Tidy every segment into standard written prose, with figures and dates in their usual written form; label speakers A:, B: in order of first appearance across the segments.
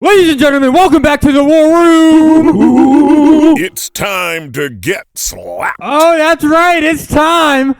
A: Ladies and gentlemen, welcome back to the War Room.
B: It's time to get slapped.
A: Oh, that's right. It's time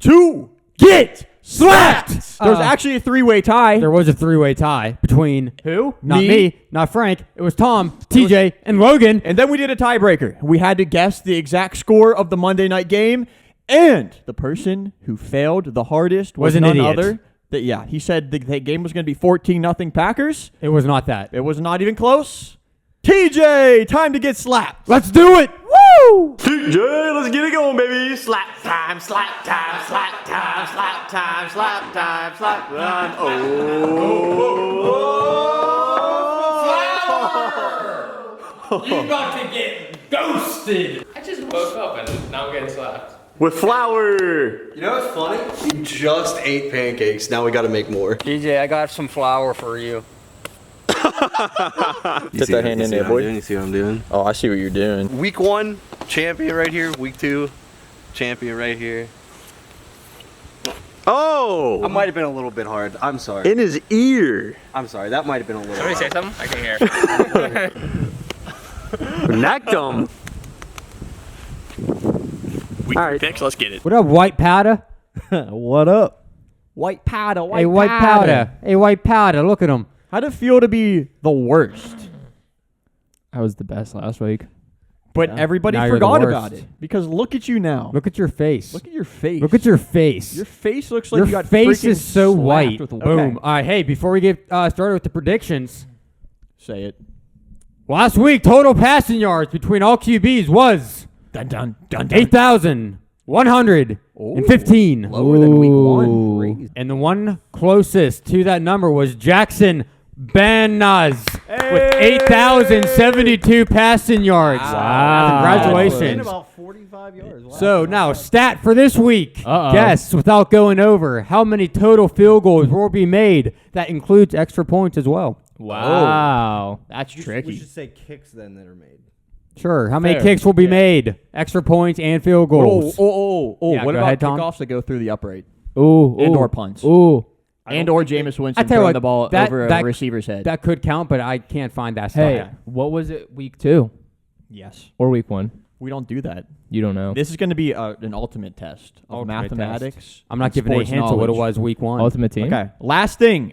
C: to
A: get slapped.
C: There's actually a three-way tie.
A: There was a three-way tie between
C: Who?
A: Not me, not Frank. It was Tom, TJ, and Logan.
C: And then we did a tiebreaker. We had to guess the exact score of the Monday night game, and the person who failed the hardest was
A: an
C: none
A: idiot.
C: other. He said the game was going to be 14-0 Packers.
A: It was not that.
C: It was not even close. TJ, time to get slapped.
A: Let's do it.
C: Woo!
D: TJ, let's get it going, baby. Slap time, slap time, slap time, slap time, slap time, slap time.
E: Oh. You about to get ghosted. I just woke up and now I'm getting slapped.
D: With flour.
F: You know what's funny? We just ate pancakes. Now we got to make more.
G: DJ, I got some flour for you.
D: Put that hand in there, boy.
F: You see what I'm doing?
D: Oh, I see what you're doing.
F: Week 1, champion right here. Week 2, champion right here.
D: Oh!
F: I might have been a little bit hard. I'm sorry.
D: In his ear.
F: I'm sorry. That might have been a little
E: Somebody
F: hard.
E: say something? I can hear.
D: Knocked him.
B: All right, thanks. Let's get it.
A: What up, white powder?
C: What up? White powder,
A: Hey, white powder. Hey, white powder. Look at him.
C: How'd it feel to be the worst?
H: I was the best last week.
C: But everybody
A: Now you're the
C: forgot
A: worst.
C: about it. Because look at you now.
A: Look at your face.
C: Look at your face.
A: Look at your face.
C: Your face looks like
A: Your
C: you got
A: face
C: freaking
A: is so
C: slapped
A: white.
C: with a
A: Boom. All right, hey, before we get started with the predictions,
C: Say it.
A: last week total passing yards between all QBs was
C: Dun dun dun dun.
A: 8,115.
C: Lower than week 1. Crazy.
A: And the one closest to that number was Jackson Banaz with 8,072 passing yards. Congratulations.
F: About 45 yards.
A: So now, stat for this week.
H: Uh-oh.
A: Guess, without going over, how many total field goals will be made? That includes extra points as well.
H: Wow.
C: That's
F: We
C: tricky.
F: should say kicks then that are made.
A: Sure. How many
H: Fair.
A: kicks will be made? Extra points and field goals.
C: Oh.
A: Yeah,
C: What
A: go
C: about
A: ahead, Tom.
C: kickoffs that go through the upright?
H: Ooh.
C: Indoor punts.
H: Ooh.
C: And/or Jameis
A: I
C: Winston
A: tell you
C: throwing
A: what,
C: the ball
A: that-
C: over
A: that-
C: a receiver's head.
A: That could count, but I can't find that
H: Hey,
A: stat.
H: what was it? Week 2
C: Yes.
H: or week 1?
C: We don't do that.
H: You don't know.
C: This is going to be an ultimate test of
A: Ultimate
C: mathematics.
A: test. I'm not
C: and
A: giving any
C: sports
A: hints of what it
C: knowledge.
A: was week 1.
H: Ultimate team.
C: Okay. Last thing,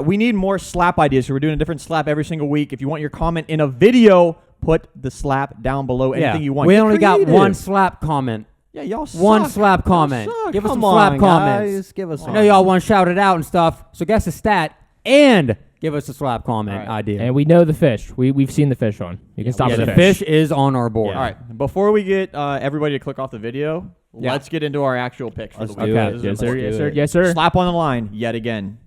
C: we need more slap ideas. So we're doing a different slap every single week. If you want your comment in a video, put the slap down below. Anything you want.
A: We
C: Get
A: only got
C: creative.
A: one slap comment.
C: Yeah, y'all suck.
A: One slap
C: Y'all
A: comment.
C: suck.
A: Give us
C: Come
A: some slap
C: on,
A: comments.
C: guys. Give us
A: I know y'all want to shout it out and stuff, so guess a stat and give us a slap comment idea.
H: And we know the fish. We've seen the fish on. You can stop
A: yeah,
H: the
A: the
H: fish.
A: fish is on our board.
C: All right. Before we get everybody to click off the video, let's get into our actual picks for the week.
H: Do it.
C: This is
H: Yes, sir.
C: important.
H: Yes, sir. Yes, sir.
C: Slap on the line yet again.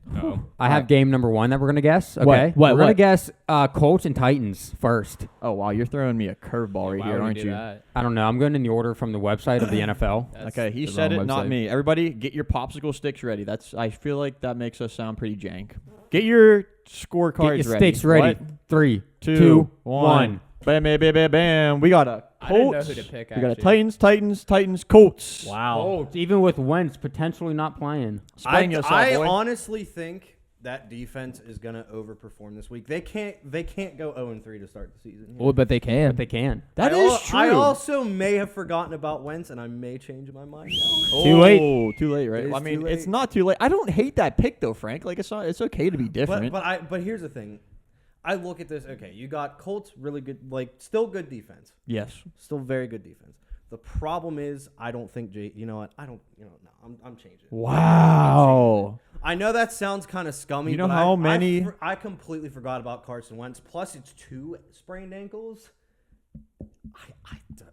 A: I have game number 1 that we're going to guess. Okay.
H: What?
A: We're going to guess Colts and Titans first.
C: Oh, wow. You're throwing me a curveball right here, aren't you?
A: I don't know. I'm going in the order from the website of the NFL.
C: Okay, he
H: the
C: said
H: wrong
C: it, not
H: website.
C: me. Everybody, get your popsicle sticks ready. I feel like that makes us sound pretty jank. Get your scorecards
A: Get your
C: ready.
A: sticks ready.
C: What?
A: 3,
C: 2,
A: 2,
C: 1.
A: 1.
C: Bam, bam, bam, bam, bam. We got a Colts.
H: I didn't know who to pick,
C: We got a
H: actually.
C: Titans, Colts.
A: Oh, even with Wentz potentially not playing.
C: Spang yourself,
F: I
C: boy.
F: honestly think that defense is going to overperform this week. They can't go 0-3 to start the season.
H: Well, but they can.
A: But they can.
C: That is true.
F: I also may have forgotten about Wentz, and I may change my mind.
A: Too late.
C: Oh, too late, right?
F: It is
C: I mean,
F: too
C: it's
F: late.
C: not too late. I don't hate that pick though, Frank. Like it's okay to be different.
F: But here's the thing. I look at this. Okay, you got Colts, really good, still good defense,
C: yes.
F: still very good defense. The problem is, I don't think You know what? I don't. No, I'm changing.
C: Wow.
F: I know that sounds kind of scummy.
C: You know
F: but
C: how many-
F: I completely forgot about Carson Wentz. Plus, it's 2 sprained ankles.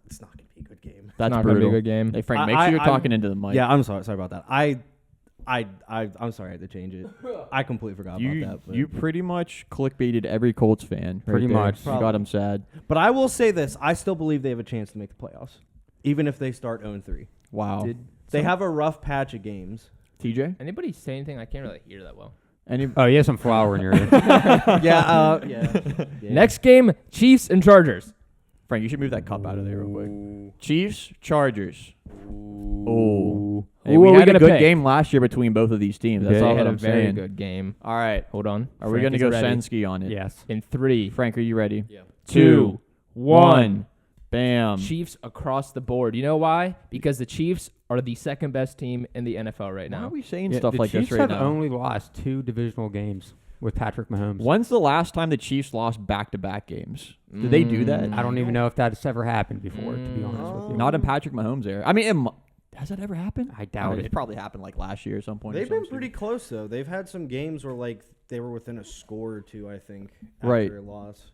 F: It's not going to be a good game.
C: That's
H: not gonna be a
C: brutal.
H: good game.
C: Hey, Frank, make sure you're talking into the mic.
F: Yeah, I'm sorry. Sorry about that. I'm sorry I had to change it. I completely forgot
C: You
F: about that. But.
C: you pretty much clickbaited every Colts fan.
A: Pretty
C: right there.
A: much.
C: You got him sad.
F: But I will say this: I still believe they have a chance to make the playoffs, even if they start 0-3.
C: Wow.
F: They have a rough patch of games.
C: TJ?
H: Anybody say anything? I can't really hear that well.
A: Oh, you have some flour in your ear.
F: Yeah.
H: Next game, Chiefs and Chargers.
C: Frank, you should move that cup out of there real quick. Chiefs, Chargers. Oh. Hey,
H: Who
C: we
H: are we
C: had a
H: gonna
C: good
H: pick?
C: game last year between both of these teams. That's
A: did.
C: all
H: They had
C: that
H: a
C: I'm
H: very
C: saying.
H: good game.
C: All right.
H: Hold on.
C: Are we going to go
H: ready.
C: Sensky on it?
A: Yes.
H: In 3,
C: Frank, are you ready?
F: Yeah.
C: 2,
H: 1.
C: 1. Bam.
H: Chiefs across the board. You know why? Because the Chiefs are the second best team in the NFL right
C: Why
H: now.
C: are we saying
A: Yeah,
C: stuff
A: the
C: like
A: Chiefs
C: this right
A: have
C: now?
A: only lost 2 divisional games with Patrick Mahomes.
C: When's the last time the Chiefs lost back-to-back games? Did they do that?
A: I don't even know if that's ever happened before, to be honest with you.
C: Not in Patrick Mahomes' era. I mean, has that ever happened?
A: I doubt
C: It's
A: it.
C: probably happened like last year at some point. or
F: They've been
C: something.
F: pretty close though. They've had some games where like they were within a score or two. I think after
C: Right.
F: a loss.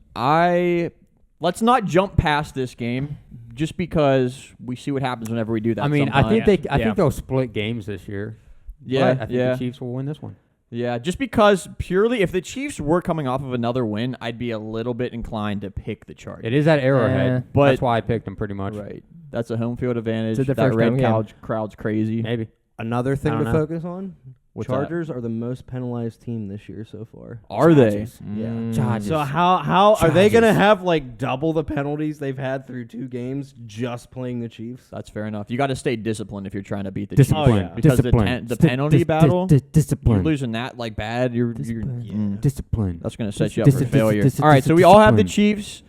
C: Let's not jump past this game just because we see what happens whenever we do that.
A: I mean, I
C: sometimes.
A: think I think they'll split games this year.
C: Yeah,
A: but I think
C: yeah.
A: the Chiefs will win this one.
C: Yeah, just because purely if the Chiefs were coming off of another win, I'd be a little bit inclined to pick the Chargers.
A: It is at Arrowhead,
C: but
A: that's why I picked them pretty much.
C: Right. That's a home field advantage.
H: Is it the
C: That
H: first
C: red
H: home game?
C: crowd's crazy.
A: Maybe.
F: Another thing
A: I
F: to
A: don't know.
F: focus on.
C: What's that?
F: Chargers are the most penalized team this year so far.
C: Are they?
F: Yeah.
A: Chargers.
F: So how are they gonna
A: Chargers.
F: have like double the penalties they've had through 2 games just playing the Chiefs?
C: That's fair enough. You got to stay disciplined if you're trying to beat the
A: Discipline.
C: Chiefs.
F: Oh, yeah.
C: Because
A: Discipline.
C: the penalty battle,
A: Discipline.
C: you're losing that like bad. You're
F: Yeah.
A: Discipline.
C: that's going to set you up for failure.
A: dis-
C: All right, so we all have the
A: discipline.
C: Chiefs.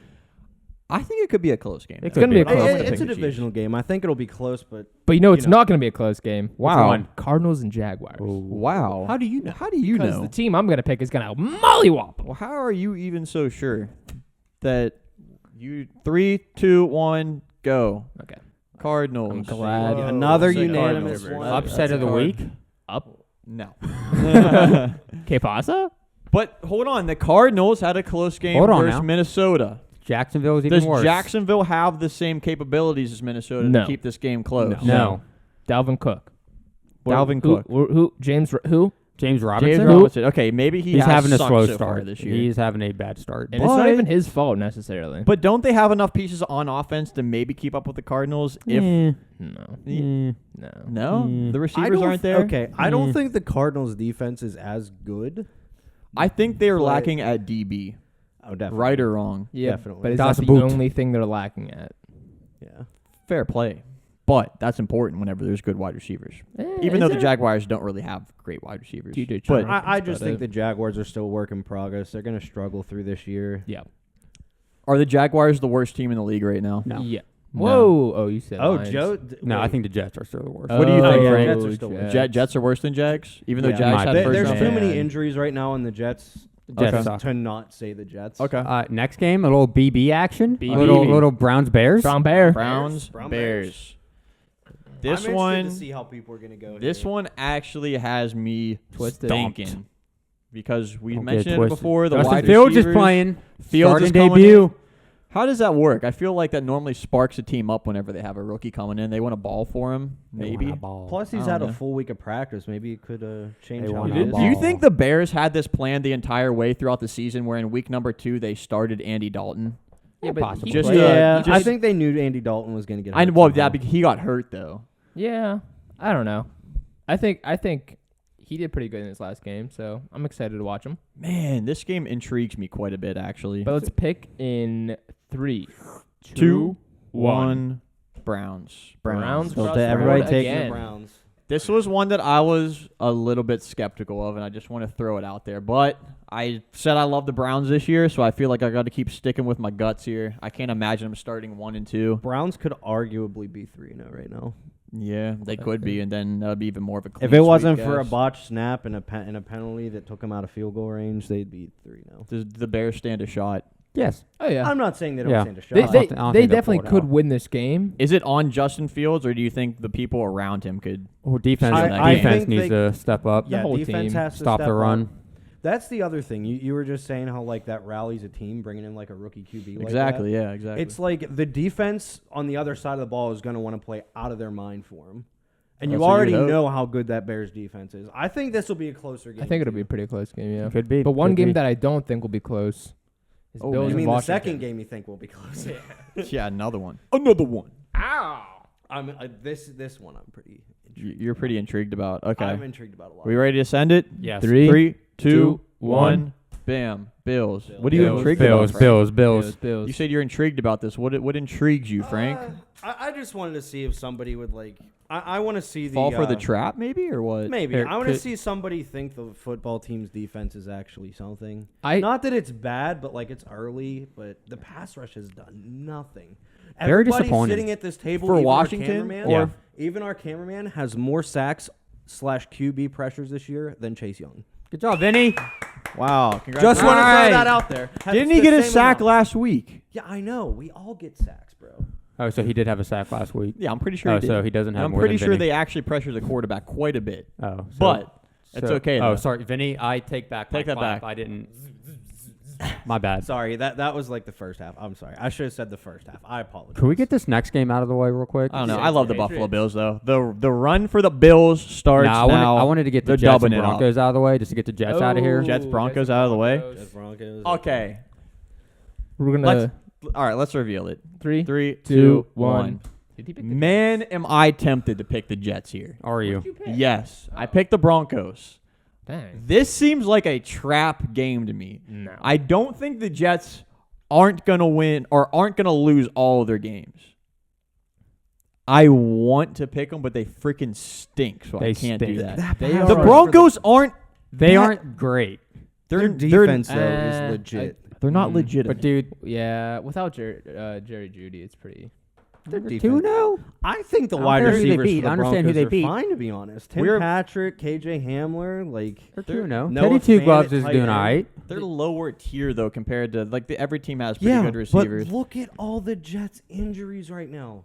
C: I think it could be a close game.
A: It
H: It's going to be a
A: could be.
H: close
C: I'm gonna
H: game.
F: It's a
C: pick the
F: divisional game. I think it'll be close, but
H: But you know it's
F: you know.
H: not going to be a close game.
C: Wow.
A: one?
H: Cardinals and Jaguars.
C: Wow.
A: How do you know?
C: How do you
H: Because
C: know?
H: the team I'm going to pick is going to mollywop.
C: Well, how are you even so sure that you 3, 2, 1, go?
H: Okay.
C: Cardinals.
H: I'm glad.
F: another
C: Say
F: unanimous
C: Cardinals.
F: one.
A: Upset of the week?
H: Up.
C: No.
H: Que pasa?
C: But hold on, the Cardinals had a close game
A: Hold on
C: versus
A: now.
C: Minnesota.
A: Jacksonville is even
C: Does
A: worse.
C: Jacksonville have the same capabilities as Minnesota
H: No.
C: to keep this game close?
A: No.
H: Dalvin Cook.
C: Dalvin
H: Who-
C: Cook.
H: Who? James? Who?
A: James Robinson?
C: James Robinson. Okay, maybe
A: He's
C: has
A: having a
C: sucked
A: slow
C: so far
A: start
C: this year.
A: He's having a bad start.
H: And it's not
C: But-
H: even his fault necessarily.
C: But don't they have enough pieces on offense to maybe keep up with the Cardinals? If
H: no.
C: no,
H: No.
C: the receivers aren't there.
F: Okay, I don't think the Cardinals' defense is as good.
C: I think they're
F: But-
C: lacking at DB.
F: Oh, definitely.
C: Right or wrong?
H: Yeah,
F: Definitely.
H: but is
A: Das
H: that the
A: Boot.
H: only thing they're lacking at?
F: Yeah.
C: Fair play. But that's important whenever there's good wide receivers. Even though the Jaguars don't really have great wide receivers.
H: DJ
C: But
H: Chark.
F: I just
H: about
F: think
H: it.
F: the Jaguars are still a work in progress. They're going to struggle through this year.
H: Yeah.
C: are the Jaguars the worst team in the league right now?
A: No.
H: Yeah.
C: No.
H: Whoa. Oh, you said
F: Oh,
H: Lions.
F: Joe.
A: No, I
F: wait.
A: think the Jets are still the worst.
C: What do you think,
F: yeah,
C: Frank?
F: Jets are still worse.
C: Jets are worse than Jags? Even though
F: Yeah.
C: Jags
A: My
C: had
A: opinion.
C: first
F: There's
C: round?
F: too many
A: Yeah.
F: injuries right now on the Jets.
A: Jets
C: Okay.
A: suck.
F: To not say the Jets.
C: Okay.
A: Next game, a little BB action.
H: BB.
A: Little Browns Bears.
H: Brown Bear.
C: Browns,
F: Brown
C: Bears.
F: I'm
C: This
F: interested
C: one,
F: to see how people are going to go.
C: this
F: here.
C: one actually has me
H: Twisted.
C: thinking because we
A: Don't get
C: mentioned it
A: twisted.
C: before. The
A: Justin
C: wide
A: Fields is
C: receivers,
A: playing.
C: Fields
A: Starting
C: is coming
A: debut.
C: in. How does that work? I feel like that normally sparks a team up whenever they have a rookie coming in. They want a ball for him, maybe.
F: Plus, he's
C: I
F: had
C: don't
F: a
C: know.
F: full week of practice. Maybe it could change
A: They
F: how
A: want
F: he
A: a
F: is.
C: Do you
A: ball.
C: think the Bears had this planned the entire way throughout the season, where in week number 2 they started Andy Dalton?
H: Yeah, but
A: possibly.
H: he
C: Just,
H: played-
F: Yeah,
C: just-
F: I think they knew Andy Dalton was going to get hurt.
C: I well,
F: somehow.
C: yeah, he got hurt though.
H: Yeah. I don't know. I think he did pretty good in his last game, so I'm excited to watch him.
C: Man, this game intrigues me quite a bit, actually.
H: But let's pick in 3,
C: 2,
H: 1.
C: 1. Browns.
H: Browns
F: So
H: across
F: to
H: the
F: everybody
H: board
F: taking
H: again.
F: the Browns.
C: This was one that I was a little bit skeptical of, and I just want to throw it out there. But I said I love the Browns this year, so I feel like I got to keep sticking with my guts here. I can't imagine them starting 1 and 2.
F: Browns could arguably be 3-0 right now.
C: Yeah, they could be, and then that would be even more of a.
F: If
C: clean
F: it wasn't
C: sweep,
F: for a
C: guys.
F: botched snap and a penalty that took them out of field goal range, they'd be 3-0.
C: Does the Bears stand a shot?
A: Yes.
H: Oh yeah.
F: I'm not saying they don't
A: Yeah.
F: stand a shot.
H: They,
A: I don't
H: they,
A: think they'll
H: definitely
A: pull it
H: could
A: out.
H: win this game.
C: Is it on Justin Fields, or do you think the people around him could?
A: Oh, defense.
C: I
A: Defense
F: think
A: needs
F: they-
A: to step up.
F: yeah,
H: whole
F: defense
H: team.
F: has to
A: Stop
F: step
A: the run.
F: up. That's the other thing. You were just saying how like that rallies a team, bringing in like a rookie QB. Like
C: Exactly.
F: that.
C: Yeah. Exactly.
F: It's like the defense on the other side of the ball is going to want to play out of their mind for him. And
C: That's
F: you
C: what you
F: already
C: would hope.
F: know how good that Bears defense is. I think this will be a closer game.
H: I think it'll
F: too.
H: be a pretty close game, yeah.
A: Could be.
H: But one
A: Could
H: game
A: be.
H: that I don't think will be close is
C: Oh,
H: Bills
C: man.
F: I
H: and
F: mean, the
H: Washington.
F: second game you think will be close.
C: yeah. Another one. Another one.
F: This one I'm pretty. Intrigued
C: You're pretty intrigued about. Okay.
F: I'm intrigued about a lot.
C: We ready to send it?
A: Yes.
C: 3, 2,
H: 2,
C: 1. Bam. Bills. What are you
A: Bills,
C: intrigued
A: Bills,
C: about?
A: Bills,
C: Frank?
A: Bills.
H: Bills.
C: You said you're intrigued about this. What intrigues you, Frank?
F: I just wanted to see if somebody would like. I want to see the
C: Fall for the trap, maybe, or what?
F: Maybe
A: Here,
F: I want to
A: could-
F: see somebody think the football team's defense is actually something.
H: I-
F: Not that it's bad, but like it's early. But the pass rush has done nothing.
A: Very
F: Everybody
A: disappointing.
F: sitting at this table
C: For
F: even our
C: Washington,
F: cameraman-
A: or-
F: even our cameraman has more sacks / QB pressures this year than Chase Young.
A: Good job, Vinny.
C: Wow.
F: Just
C: Congratulations.
F: want to throw
A: Alright.
F: that out there.
C: Didn't
F: It's
C: he
F: the
C: get a
F: same
C: sack
F: amount.
C: last week?
F: Yeah, I know. We all get sacks, bro.
A: Oh, so he did have a sack last week.
C: Yeah, I'm pretty sure
A: Oh,
C: he did.
A: so he doesn't have
C: And I'm
A: more
C: pretty
A: than
C: sure
A: Vinny.
C: they actually pressure the quarterback quite a bit.
A: Oh, so-
C: But it's
A: so-
C: okay,
A: Oh,
C: though.
A: sorry, Vinny. I take back.
C: Take
A: my
C: that
A: clap.
C: back.
A: I didn't. My bad.
F: Sorry, that was like the first half. I'm sorry. I should have said the first half. I apologize.
A: Can we get this next game out of the way real quick?
C: I don't know.
H: Yeah,
C: I love the
H: Patriots.
C: Buffalo Bills, though. The run for the Bills starts
A: Nah,
C: now.
A: I wanted to get the
C: They're
A: Jets
C: dubbing
A: and
C: it up.
A: Broncos out of the way just to get the Jets out of here.
C: Jets, Broncos out of the way.
F: Jets, Broncos.
C: Okay.
H: We're gonna
C: Let's all right. Let's reveal it.
H: 3,
C: 3,
H: 2,
C: 2,
H: 1.
C: 1.
H: Did he pick the
C: Man, am I tempted to pick the Jets here?
A: Are you?
C: Yes, I picked the Broncos.
H: Dang.
C: This seems like a trap game to me.
H: No.
C: I don't think the Jets aren't going to win or aren't going to lose all of their games. I want to pick them, but they freaking stink, so I
A: They
C: can't do
A: stink.
C: that.
H: They
C: The
H: are-
C: Broncos aren't.
A: They
C: that-
A: aren't great.
F: Their
C: they're-
F: defense though
H: uh,
F: is legit.
C: They're not legitimate.
A: But dude,
H: Yeah, without Jerry Judy, it's pretty.
F: Their
A: they're
F: defense-
A: 2-0.
F: I think the
A: I don't
F: wide
A: care who they
F: receivers
A: beat.
F: for the
A: I understand who
F: Broncos
A: they
F: are
A: beat.
F: fine, to be honest. Tim
C: We're-
F: Patrick, KJ Hamler, like
A: They're
C: They're-
A: 2-0.
F: Noah
A: Teddy Two
F: Fant
A: Gloves
F: at
A: is
F: tight
A: doing
F: end.
A: all right.
C: They're lower tier though compared to every team has pretty
F: yeah,
C: good receivers.
F: but look at all the Jets injuries right now.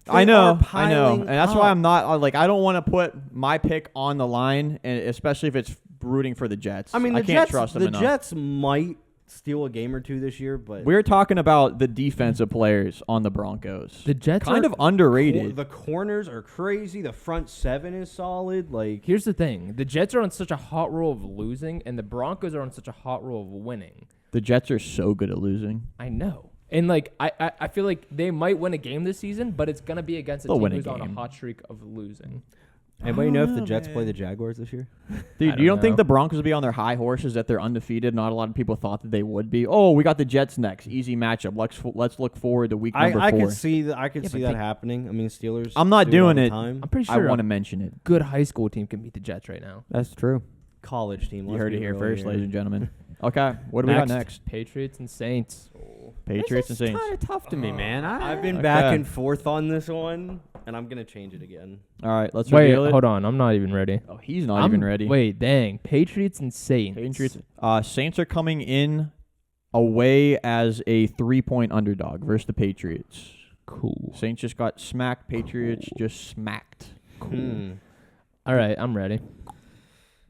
C: I
F: They
C: know,
F: are
C: and
F: piling
C: that's why
F: up.
C: I'm not I don't want to put my pick on the line, and especially if it's rooting for the Jets.
F: I mean, the
C: I can't
F: Jets,
C: trust them
F: the
C: enough.
F: Jets might steal a game or two this year, but
C: We're talking about the defensive players on the Broncos.
H: The Jets
C: kind
H: are
C: of underrated.
F: the corners are crazy. The front seven is solid. Like
H: Here's the thing: the Jets are on such a hot roll of losing, and the Broncos are on such a hot roll of winning.
C: The Jets are so good at losing.
H: I know, and like I feel like they might win a game this season, but it's gonna be against a
C: They'll
H: team
C: win a
H: who's on a
C: game.
H: hot streak of losing.
F: anybody know if the Jets play the Jaguars this year?
C: Dude,
H: I
C: you don't
H: don't
C: think
H: know.
C: the Broncos will be on their high horses that they're undefeated? Not a lot of people thought that they would be. Oh, we got the Jets next. Easy matchup. Let's look forward to week number 4.
F: I could see that. I could
H: Yeah,
F: see
H: but
F: that
H: they-
F: happening. I mean, Steelers.
C: I'm not
F: do all
C: doing
F: the
C: it.
F: Time.
H: I'm pretty
C: I
H: sure
C: want to
H: a
C: mention it.
H: good high school team can beat the Jets right now.
A: That's true.
F: College team.
C: You
F: let's
C: heard
F: be
C: it here
F: real
C: first, ladies and gentlemen. Okay, what do we got next?
H: Patriots and Saints.
C: Patriots and
A: This is
C: Saints.
A: kind of tough to me, man.
F: I've been
C: Okay.
F: back and forth on this one, and I'm gonna change it again.
C: All right, let's
H: Wait,
C: reveal it.
H: hold on. I'm not even ready.
C: Oh, he's not even ready.
H: Wait, dang. Patriots and Saints.
C: Patriots. Saints are coming in away as a 3-point underdog versus the Patriots.
H: Cool.
C: Saints just got smacked. Patriots just smacked.
H: All right, I'm ready.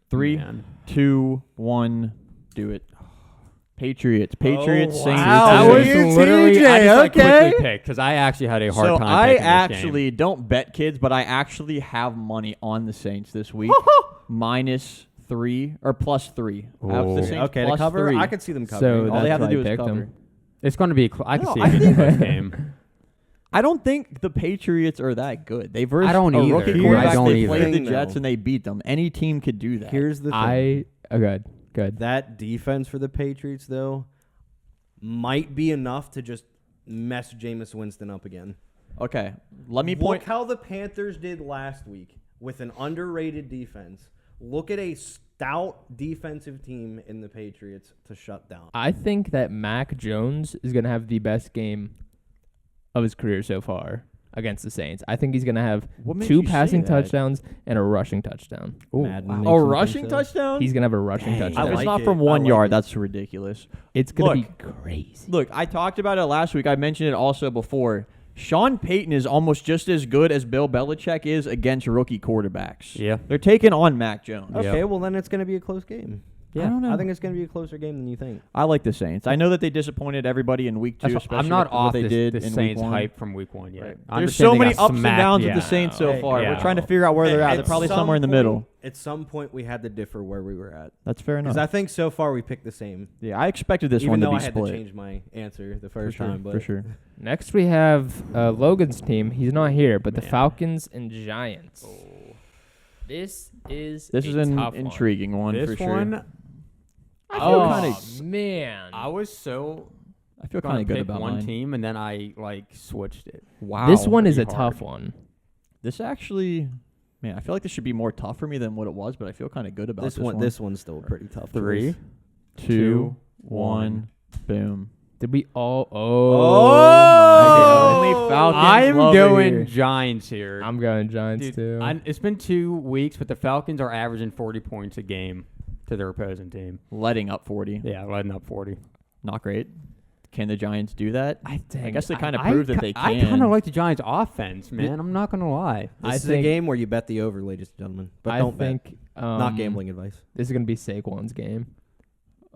C: 3,
A: Man.
C: 2, 1, do it. Patriots. Patriots.
F: wow.
C: Saints.
F: That
A: That
F: was
A: was literally
F: TJ,
A: I just like
F: okay.
A: quickly picked because I actually had a hard
C: So
A: time.
C: I
A: picking this game.
C: actually don't bet kids, but I actually have money on the Saints this week. -3 or +3. I have the
A: Ooh.
C: Saints
F: Okay, to cover,
C: +3.
F: I could see them covering.
H: So
C: All they have to
H: that's
C: do
H: why I
C: is
H: picked
C: cover.
H: them.
A: It's going to be. I can
C: No,
A: see
C: I
A: it being a
C: think-
A: close game.
C: I don't think the Patriots are that good. They versed
A: I don't
C: a
A: either.
C: rookie
F: Here's
C: quarterback.
F: I don't
C: They
F: either.
C: played the
F: thing,
C: Jets
F: though.
C: and they beat them. Any team could do that.
F: Here's the thing.
H: Good.
F: That defense for the Patriots, though, might be enough to just mess Jameis Winston up again.
C: Okay, let me
F: Look
C: point.
F: how the Panthers did last week with an underrated defense. Look at a stout defensive team in the Patriots to shut down.
H: I think that Mac Jones is going to have the best game of his career so far against the Saints. I think he's going to have
C: What makes
H: 2
C: you say
H: passing
C: that?
H: touchdowns and a rushing touchdown.
F: Madden makes
C: A
F: him think
C: rushing
F: so.
C: touchdown?
H: He's going to have a rushing
F: Dang.
H: touchdown.
C: If it's
F: like
C: not
F: it.
C: from
F: I
C: 1
F: like
C: yard,
F: it.
C: that's ridiculous.
H: It's going
C: Look.
H: to be crazy.
C: Look, I talked about it last week. I mentioned it also before. Sean Payton is almost just as good as Bill Belichick is against rookie quarterbacks.
A: Yeah.
C: They're taking on Mac Jones.
F: Okay, well, then it's going to be a close game.
C: I don't know.
F: I think it's going to be a closer game than you think.
C: I like the Saints. I know that they disappointed everybody in week 2,
A: That's
C: especially
A: I'm not
C: with
A: off
C: what they
A: this,
C: did
A: this
C: in
A: Saints
C: week 1.
A: hype from week 1 yet.
C: Right.
A: I
C: There's so
A: understand they
C: many
A: got
C: ups and
A: smacked,
C: downs
A: yeah.
C: with the Saints so far.
A: Yeah.
C: We're trying to figure out where they're at. They're
F: At
C: probably
F: some
C: somewhere in the
F: point-
C: middle.
F: At some point, we had to differ where we were at.
C: That's fair enough.
F: Because I think so far we picked the same.
C: Yeah, I expected this
F: Even
C: one
F: though
C: to be
F: I had
C: split.
F: to change my answer the
C: for
F: first
C: sure,
F: time. But
C: for sure.
H: Next, we have Logan's team. He's not here, but the
A: Man.
H: Falcons and Giants. This is
C: This is
H: a
C: an
H: tough one.
C: intriguing one
A: This
C: for sure.
A: one,
H: Man.
A: I was so
C: I feel
A: gonna
C: kind of good
A: pick
C: about
A: one
C: mine.
A: team, and then I switched it.
C: Wow.
H: This one is a
A: pretty
H: tough
A: hard.
H: one.
C: This actually, man, I feel like this should be more tough for me than what it was, but I feel kind of good about
F: This one. This one's still a pretty tough.
A: 3,
F: choice.
C: 2, 1, boom.
H: Did we all?
C: The only Falcons
A: I'm
C: lover
A: going
C: here.
A: Giants here.
H: I'm going Giants
A: Dude,
H: too.
A: it's been 2 weeks, but the Falcons are averaging 40 points a game to their opposing team.
C: letting up 40.
A: Yeah, letting up 40.
C: Not great. Can the Giants do that? I guess they kind of
A: I
C: proved that they can.
A: I kind of like the Giants' offense, man. I'm not gonna lie.
F: This is a game where you bet the over, ladies and gentlemen. But
H: I
F: don't
H: think
F: bet. Not gambling advice.
H: This is gonna be Saquon's game.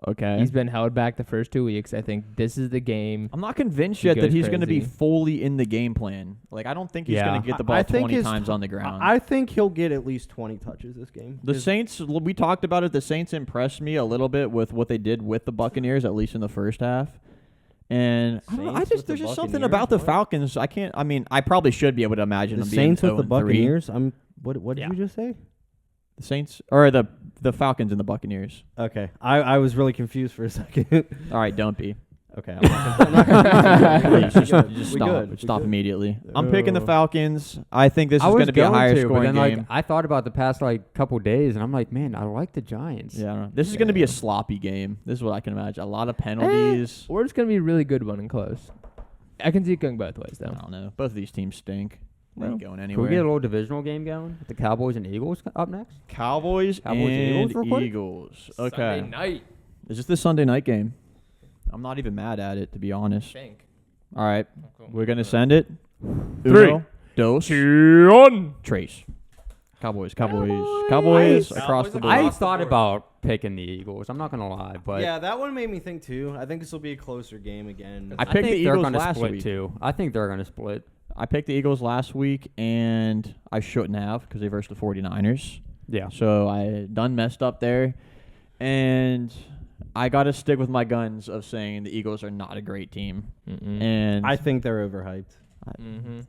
C: Okay.
H: He's been held back the first 2 weeks. I think this is the game.
C: I'm not convinced
H: He
C: yet that
H: goes
C: he's going to be
H: crazy.
C: fully in the game plan. Like, I don't think he's going to get the ball 20 times on the ground.
F: I think he'll get at least 20 touches this game.
C: The Saints, we talked about it. The Saints impressed me a little bit with what they did with the Buccaneers, at least in the first half. And I don't know,
F: Saints with
C: there's
F: the
C: just something
F: Buccaneers?
C: about the
F: What?
C: Falcons. I probably should be able to imagine
F: The
C: them being
F: Saints with the
C: 0-3.
F: Buccaneers. What did
A: Yeah.
F: you just say?
C: The Saints or the Falcons and the Buccaneers.
F: Okay, I was really confused for a second.
C: All right, don't be.
F: Okay, I'm not gonna
C: Please, just
F: We
C: stop.
F: good. We
C: Stop
F: good.
C: immediately. I'm picking the Falcons. I think this
A: I
C: is
A: was
C: going to be a higher
A: but
C: scoring
A: then
C: game.
A: like I thought about the past couple days, and I'm like, man, I like the Giants.
C: Yeah, I don't know. This is going to be a sloppy game. This is what I can imagine. A lot of penalties.
H: Or it's gonna be a really good one and close. I can see it going both ways
C: I
H: though.
C: don't know. Both of these teams stink. They ain't going
A: Can
C: anywhere.
A: we get a little divisional game going? The Cowboys and Eagles up next.
C: Cowboys
A: and
C: and
A: Eagles real quick?
C: Eagles. Okay.
H: Sunday night.
C: Is this the Sunday night game? I'm not even mad at it, to be honest.
H: Think.
C: All right. We're going to send it.
H: 3,
C: Uno, dos,
H: 2,
C: Trace. Cowboys across the board.
A: I thought about picking the Eagles. I'm not gonna lie, but
F: yeah, that one made me think too. I think this will be a closer game again.
C: I
A: I
C: picked
A: think
C: the
A: they're
C: Eagles
A: gonna
C: last
A: split
C: week.
A: too. I think they're gonna split.
C: I picked the Eagles last week, and I shouldn't have because they versed the 49ers.
A: Yeah.
C: So I done messed up there. And I got to stick with my guns of saying the Eagles are not a great team. And
F: I think they're overhyped.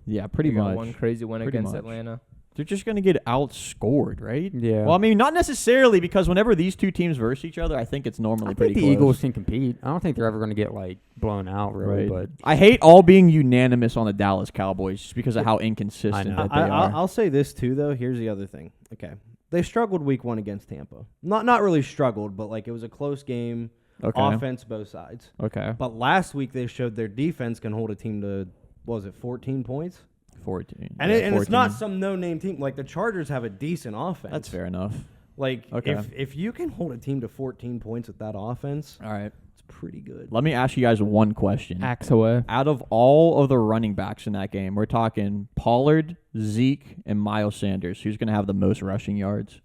C: yeah, pretty
H: got
C: much.
H: one crazy win
C: Pretty
H: against
C: much.
H: Atlanta.
C: They're just going to get outscored, right?
A: Yeah.
C: Well, I mean, not necessarily because whenever these two teams verse each other, I think it's normally
A: I
C: pretty
A: think the
C: close.
A: Eagles can compete. I don't think they're ever gonna get blown out, really.
C: Right.
A: But
C: I hate all being unanimous on the Dallas Cowboys just because of how inconsistent
A: know.
C: that they are.
F: I'll say this too, though. Here's the other thing. Okay, they struggled week 1 against Tampa. Not really struggled, but it was a close game.
C: Okay.
F: Offense both sides.
C: Okay.
F: But last week they showed their defense can hold a team to 14 points.
C: 14.
F: And,
C: Yeah,
F: and it's not
C: 14.
F: some no-name team. The Chargers have a decent offense.
C: That's fair enough.
F: Okay. If you can hold a team to 14 points with that offense,
C: All right.
F: it's pretty good.
C: Let me ask you guys one question.
H: Axe away.
C: Out of all of the running backs in that game, we're talking Pollard, Zeke, and Miles Sanders. Who's going to have the most rushing yards?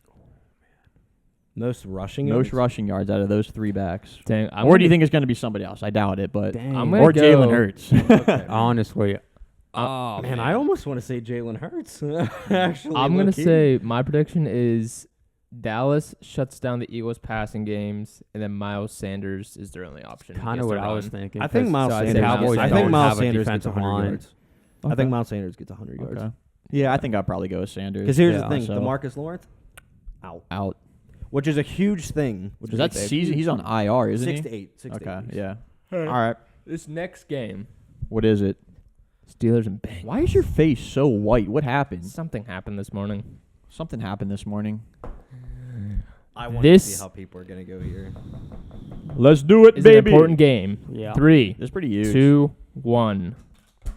F: Most rushing
C: Most
F: yards?
C: rushing yards out of those three backs.
H: Dang,
C: Or do you think it's going to be somebody else? I doubt it, but
A: Dang.
H: I'm gonna
C: or
H: go,
C: Jalen Hurts.
A: honestly,
H: Oh
F: Man, I almost want to say Jalen Hurts. Actually,
H: I'm gonna
F: low-key.
H: say my prediction is Dallas shuts down the Eagles' passing games, and then Miles Sanders is their only option.
A: kind of what I was thinking.
F: I think
A: 'cause
F: Miles
H: so I'd say
F: Sanders.
H: Cowboys
F: I
H: don't
F: think Miles
A: have a
F: Sanders gets
A: defensive
F: 100
A: line.
F: yards. I think Miles Sanders gets 100 yards.
C: Okay. Yeah, I think I'd probably go with Sanders.
F: Because here's
C: Yeah,
F: the thing:
C: so-
F: DeMarcus Lawrence
C: out.
F: which is a huge thing.
C: Because that's season. He's on IR, isn't
F: 6
C: he?
F: to 8. 6 to 8
C: Okay.
F: weeks.
C: Yeah. All right.
H: This next game,
C: What is it?
H: Steelers and Bengals.
C: Why is your face so white? What happened?
H: Something happened this morning.
C: Something happened this morning.
F: I want
H: This-
F: to see how people are gonna go here.
C: Let's do it,
H: It's an important game.
A: Yeah.
H: 3,
C: That's pretty huge.
H: 2, 1.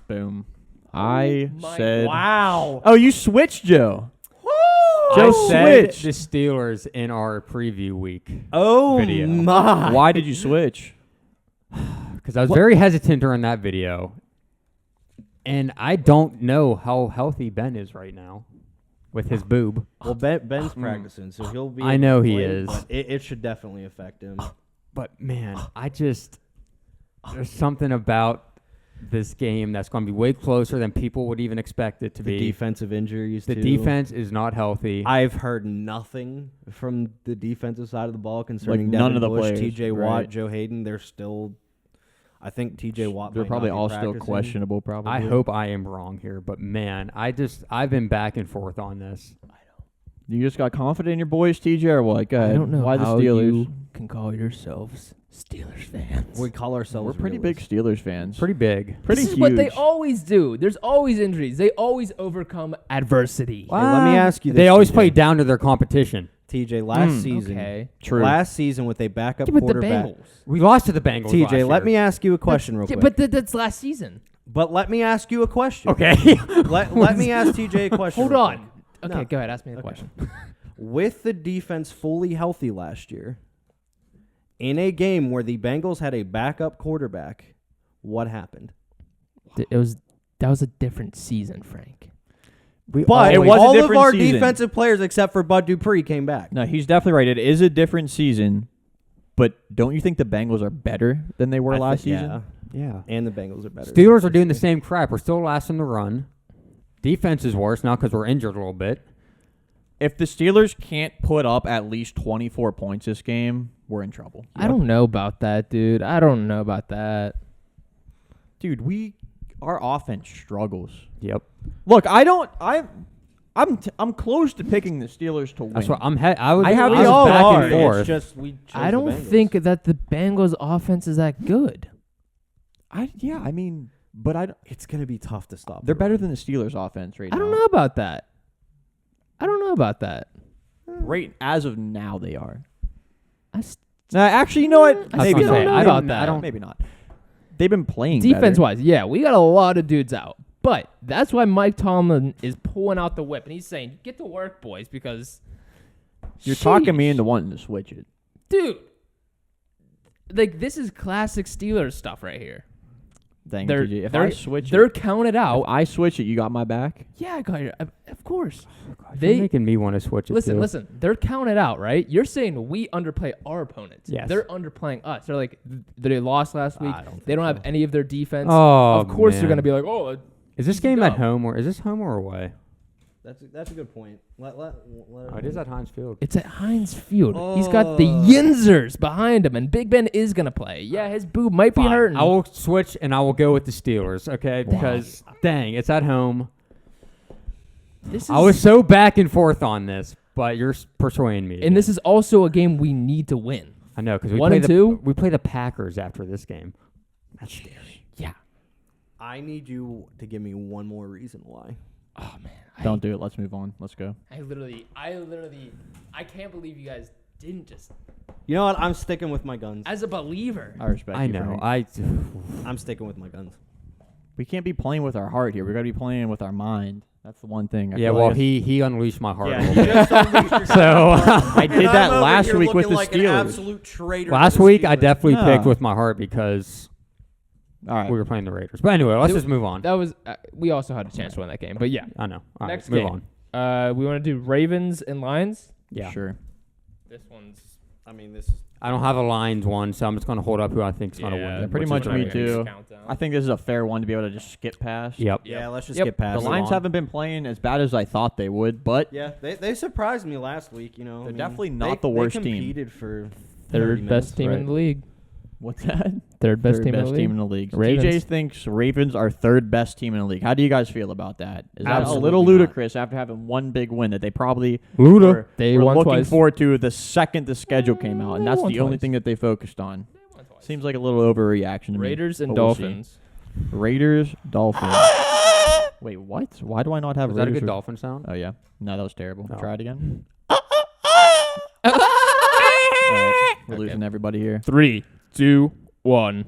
C: Boom. I said.
F: Wow.
C: Oh, you switched, Joe.
A: I
C: Joe
A: said
C: switched.
A: the Steelers in our preview week
F: Oh
A: video.
F: my.
C: Why did you switch?
A: because I was very hesitant during that video, and I don't know how healthy Ben is right now with his boob.
F: Well, Ben's practicing, so he'll be.
A: I
F: able
A: know
F: to
A: he
F: play,
A: is.
F: but it should definitely affect him.
A: But man, there's something about this game that's going to be way closer than people would even expect it to
F: The
A: be.
F: defensive injuries.
A: The
F: too.
A: defense is not healthy.
F: I've heard nothing from the defensive side of the ball concerning
C: none
F: Devin
C: of the
F: Bush,
C: players,
F: T.J. Watt,
C: right.
F: Joe Hayden. They're still. I think T.J. Watt.
C: They're
F: might
C: probably
F: not be
C: all still
F: practicing.
C: questionable. Probably.
A: I hope I am wrong here, but man, I've been back and forth on this.
C: You just got confident in your boys, TJ, or what? Go
H: I
C: ahead.
H: don't know
C: Why the
H: how
C: Steelers?
H: you can call yourselves Steelers fans.
F: We call ourselves.
C: We're pretty big
F: realists.
C: Steelers fans.
A: Pretty big.
C: Pretty
H: This is
C: huge.
H: what they always do. There's always injuries. They always overcome adversity.
F: Hey, let me ask you this.
A: They always
F: TJ.
A: play down to their competition.
F: TJ, last season.
H: Okay.
C: True.
F: Last season with a backup
H: Yeah, but the
F: quarterback.
H: Bengals.
A: We lost to the Bengals. last
F: TJ, let
A: year.
F: me ask you a question real
H: Yeah,
F: quick.
H: but that's last season.
F: But let me ask you a question.
A: Okay.
F: Let me ask TJ a question.
H: Hold
F: real
H: on.
F: quick.
H: Okay,
F: No.
H: go ahead. Ask me the
F: Okay.
H: question.
F: With the defense fully healthy last year, in a game where the Bengals had a backup quarterback, what happened?
H: That was a different season, Frank.
F: But
C: It was a
F: all of
C: different
F: our
C: season.
F: defensive players except for Bud Dupree came back.
C: No, he's definitely right. It is a different season, but don't you think the Bengals are better than they were last season?
F: Yeah. And the Bengals are better.
A: Steelers are doing the same crap. We're still last in the run. Defense is worse now because we're injured a little bit.
C: If the Steelers can't put up at least 24 points this game, we're in trouble.
H: I don't know about that, dude. I don't know about that.
C: Dude, our offense struggles.
A: Yep.
C: Look, I'm close to picking the Steelers to win.
A: That's what I'm. I was.
C: I have
A: I
C: the
A: was
C: all
A: back
C: are.
A: and
C: It's
A: forth.
F: just we.
H: I don't think that the Bengals offense is that good.
C: But
F: it's gonna be tough to stop.
C: they're better than the Steelers offense right now.
H: I don't know about that.
C: Right as of now, they are.
H: I s-
C: Actually, you know what?
H: I
C: Maybe
H: still
C: not.
H: don't know about that.
C: I don't. Maybe not. They've been playing
H: Defense
C: better.
H: wise, yeah, we got a lot of dudes out. But that's why Mike Tomlin is pulling out the whip and he's saying, get to work, boys, because
C: You're talking me
H: sheesh.
C: into wanting to switch it.
H: Dude, like, this is classic Steelers stuff right here.
C: Dang,
H: They're,
C: TJ. If
H: they're,
C: I switch
H: they're
C: it,
H: counted
C: if
H: out.
C: I switch it, you got my back.
H: Yeah, I got your, of course.
A: You're
H: They
A: making me want to switch it.
H: listen,
A: too.
H: listen. They're counted out, right? You're saying we underplay our opponents.
A: Yes.
H: They're underplaying us. They're like, they lost last week.
F: I don't
H: They don't
F: think
H: have any of their defense.
A: Oh,
H: of course, they're
A: man.
H: gonna be like, oh,
A: Is this
H: easy
A: game at
H: dub.
A: home or is this home or away?
F: That's a good point.
A: Oh, it is at Heinz Field.
H: It's at Heinz Field. He's got the Yinzers behind him, and Big Ben is gonna play. Yeah, his boob might be
A: Fine.
H: hurting.
A: I will switch and I will go with the Steelers. Okay, because dang, it's at home.
H: This is,
A: I was so back and forth on this, but you're persuading me.
H: and this is also a game we need to win.
A: I know because we
H: 1
A: play
H: and
A: the
H: 2?
A: we play the Packers after this game. That's scary.
H: Yeah.
F: I need you to give me one more reason why.
H: Oh man.
C: Don't do it. Let's move on. Let's go.
H: I can't believe you guys didn't just,
F: You know what? I'm sticking with my guns.
H: as a believer.
C: I respect
A: I
C: you,
A: know.
C: Frank.
F: I'm sticking with my guns.
C: We can't be playing with our heart here. We got to be playing with our mind. That's the one thing. I
A: Yeah.
C: feel
A: Well,
C: like
A: he unleashed my heart. a
F: Yeah,
A: little
F: you
A: bit.
F: just unleashed your
A: So
C: I did that last week with the
F: like an
C: Steelers.
F: absolute traitor.
A: last
F: to the
A: week I
F: Steelers.
A: definitely
C: No.
A: picked with my heart because
C: All right.
A: we were playing the Raiders. But anyway, let's
H: That-
A: just move on.
H: That was we also had a chance to win that game, but yeah.
A: I know. All right,
H: Next
A: move
H: game.
A: on.
H: We want to do Ravens and Lions.
A: Yeah.
C: Sure.
H: This one's
F: I mean, this is.
A: I don't have a Lions one, so I'm just going to hold up who I think is going to
H: Yeah,
A: win.
C: pretty
A: which is
C: much
A: the
C: me
A: Raiders.
C: too.
H: Countdown.
C: I think this is a fair one to be able to just skip past.
A: Yep.
F: Yeah, let's just
H: Yep.
F: get past
C: The
F: it.
C: Lions haven't been playing as bad as I thought they would, but
F: Yeah, they surprised me last week. You know,
C: They're definitely not the
F: they
C: worst team.
F: competed for 30
H: Third
F: minutes.
H: best team in
C: right.
H: the league.
C: what's that?
H: Third best team
C: best
H: in the
C: team
H: league.
C: in the league.
H: Ravens.
C: TJ thinks Ravens are third best team in the league. How do you guys feel about that? Is that a
F: Absolutely
C: little
F: not.
C: ludicrous after having one big win that they probably
A: Luda.
C: were,
H: They
C: were
H: won
C: looking
H: twice.
C: forward to the second the schedule came out, and
H: They
C: that's
H: won
C: the only
H: twice.
C: thing that they focused on. Seems like a little overreaction to me.
H: Raiders and
C: but we'll see.
H: Dolphins.
C: Raiders, Dolphins. Wait, what? Why do I not have
A: Was that a
C: Raiders?
A: good
C: with-
A: Dolphin sound?
C: Oh yeah, no, that was terrible.
A: No.
C: Try it again. All right, we're losing everybody here.
H: 3, 2, 1.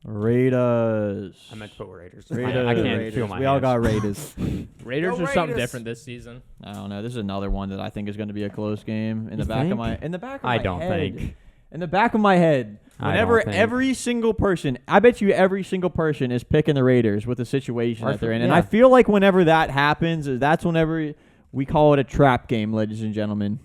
C: Raiders.
A: I meant to put Raiders.
C: Raiders.
A: I can't
F: Raiders.
A: feel my
F: We all
A: hands.
F: got Raiders.
H: Raiders
F: Go
H: are something
F: Raiders.
H: different this season.
C: I don't know. This is another one that I think is going to be a close game. In the
A: You
C: back
A: think?
C: of my, in the back of
A: I
C: my
A: don't
C: head.
A: think.
C: In the back of my head,
A: I
C: whenever
A: don't think.
C: every single person, I bet you every single person is picking the Raiders with the situation that they're in, and
A: yeah.
C: I feel like whenever that happens, that's whenever we call it a trap game, ladies and gentlemen.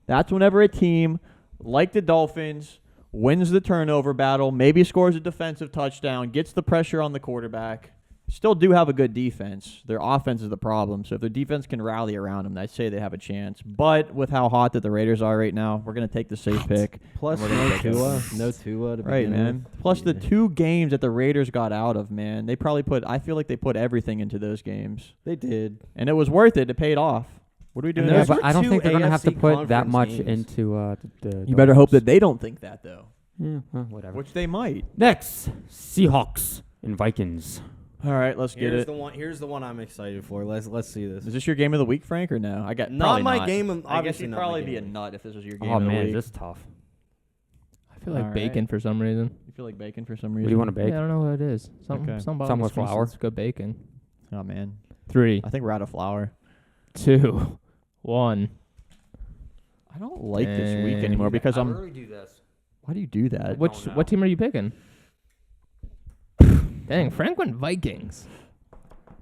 C: That's whenever a team like the Dolphins wins the turnover battle, maybe scores a defensive touchdown, gets the pressure on the quarterback. Still do have a good defense. Their offense is the problem. So if their defense can rally around them, I'd say they have a chance. But with how hot that the Raiders are right now, we're going to take the safe pick.
F: Plus,
C: We're gonna
F: no
C: take it.
F: Tua. No Tua to
C: Right,
F: begin
C: man.
F: with.
C: Plus the 2 games that the Raiders got out of, man. They probably I feel like they put everything into those games.
F: They did.
C: And it was worth it. It paid off. What are we doing?
F: And
A: Yeah,
F: those
C: next?
A: but
F: were
A: I don't
F: two
A: think they're going to have to
F: AFC
A: put that
F: conference
A: much
F: games.
A: into the
C: You better hope that
A: Dolphins.
C: they don't think that though.
A: Yeah, well, whatever.
C: Which they might.
A: Next, Seahawks and Vikings.
C: All right, let's get it.
F: Here's the one I'm excited for. Let's see this.
C: Is this your game of the week, Frank, or no? I got
F: Not
C: probably
F: my
C: not.
F: game of-
C: I guess
F: obviously
C: you'd
F: not my
C: probably
F: game
C: be a
F: of the week.
C: nut if this was your game
A: Oh
C: of the
A: man,
C: week.
A: this is tough.
H: I feel like
C: All right.
H: bacon for some reason.
C: You feel like bacon for some reason?
A: What do you want to bake?
H: Yeah, I don't know what it is. Something,
C: Okay.
H: some
A: Something with flour?
H: Let's go bacon.
C: Oh man,
H: 3,
C: I think we're out of flour.
H: 2, 1.
C: I don't like this week anymore because I'm.
A: really do this.
C: Why do you do that?
H: What team are you picking? Dang, Frank went Vikings.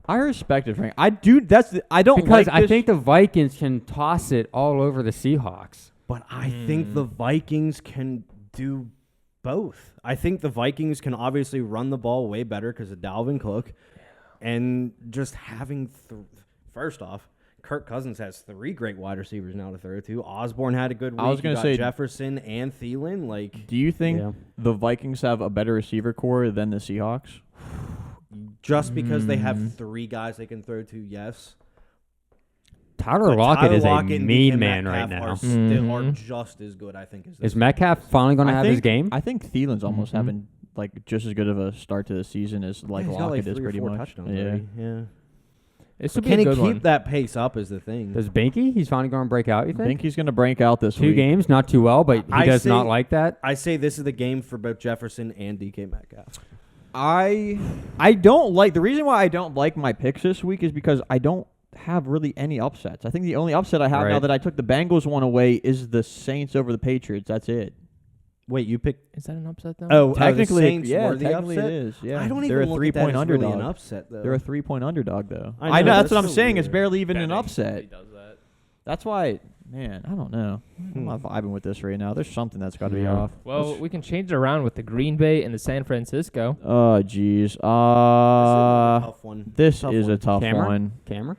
C: I respect it, Frank. I do. I don't
A: Because
C: like
A: I
C: this,
A: think the Vikings can toss it all over the Seahawks.
F: But I think the Vikings can do both. I think the Vikings can obviously run the ball way better because of Dalvin Cook. And just having, first off, Kirk Cousins has 3 great wide receivers now to throw to. Osborne had a good week.
C: I was
F: You
C: gonna
F: got
C: say-
F: Jefferson and Thielen. Like,
C: Do you think
A: Yeah.
C: the Vikings have a better receiver core than the Seahawks?
F: just because they have 3 guys they can throw to, yes.
A: Tyler
F: But
A: Lockett
F: Tyler
A: is
F: Lockett
A: a
F: and
A: mean
F: DK
A: man right
F: Metcalf
A: now.
F: Are, still are
H: Mhm.
F: just as good, I think. As
A: Is Metcalf finally going to have his game?
C: I think Thielen's almost
A: Mhm.
C: having like just as good of a start to the season as like
F: he's got
C: Lockett
F: like 3
C: is
F: or
C: pretty
F: 4
C: much.
F: touchdowns
C: Yeah.
F: already. Yeah.
H: This
F: But
H: would be
F: can
H: a
F: he
H: good
F: keep
H: one.
F: that pace up is the thing.
A: Does Banky? He's finally going to break out, you
C: I
A: think?
C: think he's going to break out this
A: 2
C: week.
A: games, not too well, but he
F: I
A: does
F: say-
A: not like that.
F: I say this is the game for both Jefferson and DK Metcalf.
C: I don't like the reason why I don't like my picks this week is because I don't have really any upsets. I think the only upset I have now
A: Right.
C: that I took the Bengals one away is the Saints over the Patriots. That's it.
F: Wait, you picked?
H: Is that an upset though?
F: Oh,
C: Technically,
F: the Saints
C: yeah,
F: were the
C: technically
F: upset?
C: it is. Yeah,
F: I don't
C: they're
F: even
C: a
F: look
C: 3-point
F: at that as really
C: underdog.
F: an upset though.
C: They're a 3-point underdog though.
F: I
C: I know
F: know,
C: that's what
F: that's
C: I'm
F: so
C: saying. It's
F: weird.
C: barely even an
E: Betting,
C: upset.
E: he does that.
C: That's why, man. I don't know. I'm not vibing with this right now. There's something that's got to be
A: Yeah.
C: off.
H: Well, we can change it around with the Green Bay and the San Francisco.
C: Oh, jeez.
F: Tough one.
C: This
F: Tough
C: is
F: one.
C: a tough
A: Camera?
C: one.
A: Camera?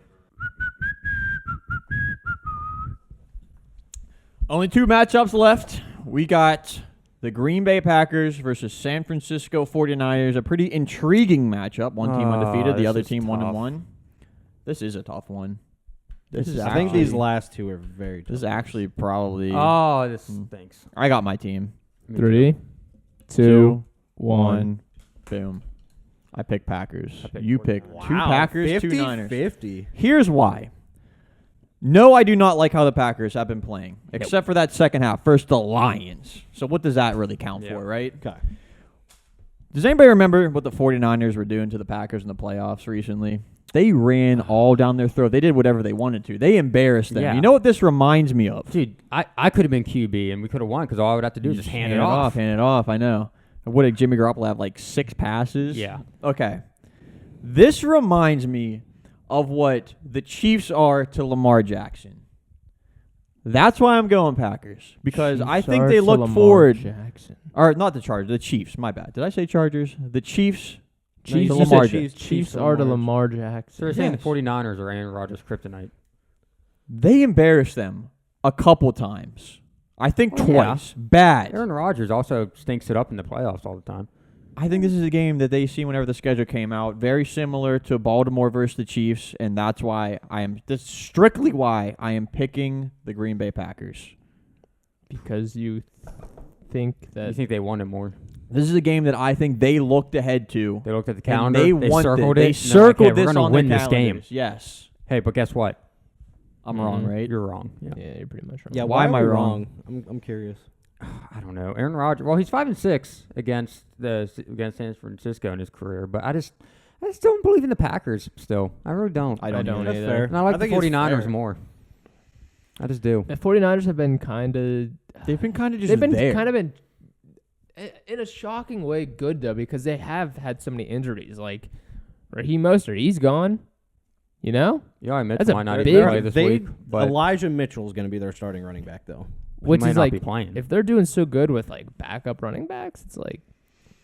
C: Only 2 matchups left. We got the Green Bay Packers versus San Francisco 49ers. A pretty intriguing matchup. One team undefeated, the
A: this
C: other
A: is
C: team
A: tough.
C: 1-1. This is a tough one. This is
F: I think
C: actually-
F: these last 2 are very tough.
C: This is actually probably.
A: Oh, this stinks.
C: I got my team.
H: 3, 2,
C: 2,
H: 1.
C: 1. Boom. I picked Packers.
A: picked
C: You
A: 49ers.
C: picked 2 Packers, 2 Niners.
F: 50.
C: Here's why. No, I do not like how the Packers have been playing, except for that second half. First, the Lions. So what does that really count for, right?
F: Okay.
C: Does anybody remember what the 49ers were doing to the Packers in the playoffs recently? They ran all down their throat. They did whatever they wanted to. They embarrassed them.
A: Yeah.
C: You know what this reminds me of?
A: Dude, I could have been QB and we could have won because all I would have to do is just hand it off.
C: Hand it off. I know. What did Jimmy Garoppolo have, like 6 passes?
A: Yeah.
C: Okay. This reminds me of what the Chiefs are to Lamar Jackson. That's why I'm going Packers. Because I think they look forward.
H: Jackson.
C: Or not the Chargers, the Chiefs. My bad. Did I say Chargers? The Chiefs.
H: Chiefs,
C: to
H: you
C: Lamar
H: said
C: Jackson.
H: Chiefs are to Lamar
A: So
H: Jackson.
A: they're saying the
C: Yes.
A: 49ers are Aaron Rodgers' kryptonite.
C: They embarrassed them a couple times. I think
A: Oh, yeah.
C: twice. Bad.
A: Aaron Rodgers also stinks it up in the playoffs all the time.
C: I think this is a game that they see whenever the schedule came out. Very similar to Baltimore versus the Chiefs, and that's why that's strictly why I am picking the Green Bay Packers.
H: Because you think
A: You
H: that
A: think they wanted more?
C: This is a game that I think they looked ahead to.
A: They looked at the
C: and
A: calendar.
C: they
A: circled
C: wanted,
A: it.
C: They
A: and they're
C: circled
A: like, hey,
C: this
A: we're gonna
C: on
A: win
C: the
A: this game.
C: calendars. Yes.
A: Hey, but guess what?
C: I'm wrong, right?
A: You're wrong. Yeah.
H: yeah, you're pretty much wrong.
F: Yeah,
C: Why am
F: are
C: I
F: we
C: wrong?
F: I'm curious.
A: I don't know. Aaron Rodgers. Well, he's 5-6 against San Francisco in his career, but I just don't believe in the Packers. Still, I really don't.
C: I don't
F: That's
C: either.
F: fair.
A: And I like the
F: think it's
A: 49ers
F: fair.
A: more. I just do.
H: The 49ers have been kind of
C: They've been kind of just
H: they've been
C: there.
H: kind of been in a shocking way good though because they have had so many injuries. Like Raheem Mostert, he's gone. You know,
A: Yeah, I
H: That's a
A: might not
H: big-
A: even play this week, but
F: Elijah Mitchell's going to be their starting running back, though.
H: which
A: might
H: is
A: not
H: like
A: be playing.
H: if they're doing so good with like backup running backs, it's like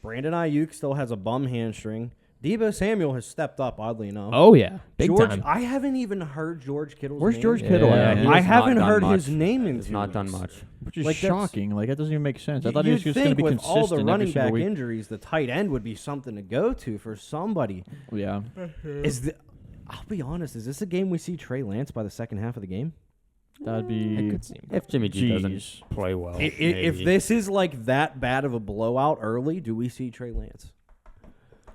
F: Brandon Ayuk still has a bum hamstring. Debo Samuel has stepped up, oddly enough.
H: oh yeah, big
F: George,
H: time.
F: I haven't even heard George Kittle's
C: Where's
F: name.
C: George
H: Yeah,
C: Kittle at?
H: he
C: man?
F: I
A: has
F: haven't
A: not done
F: heard
A: much.
F: his name in
A: He's
F: 2
A: not done
F: weeks.
A: much.
C: Which is
F: Like, that's-
C: shocking. Like that doesn't even make sense. I thought he was
F: You'd
C: just going to
F: think
C: be
F: with all the
C: consistent every
F: running
C: single
F: back
C: week.
F: injuries, the tight end would be something to go to for somebody.
C: Yeah.
F: I'll be honest. Is this a game we see Trey Lance by the second half of the game?
C: That'd
H: It
C: be
H: could seem.
A: If Jimmy G
C: Jeez.
A: doesn't play well.
F: If
A: maybe.
F: this is like that bad of a blowout early, do we see Trey Lance?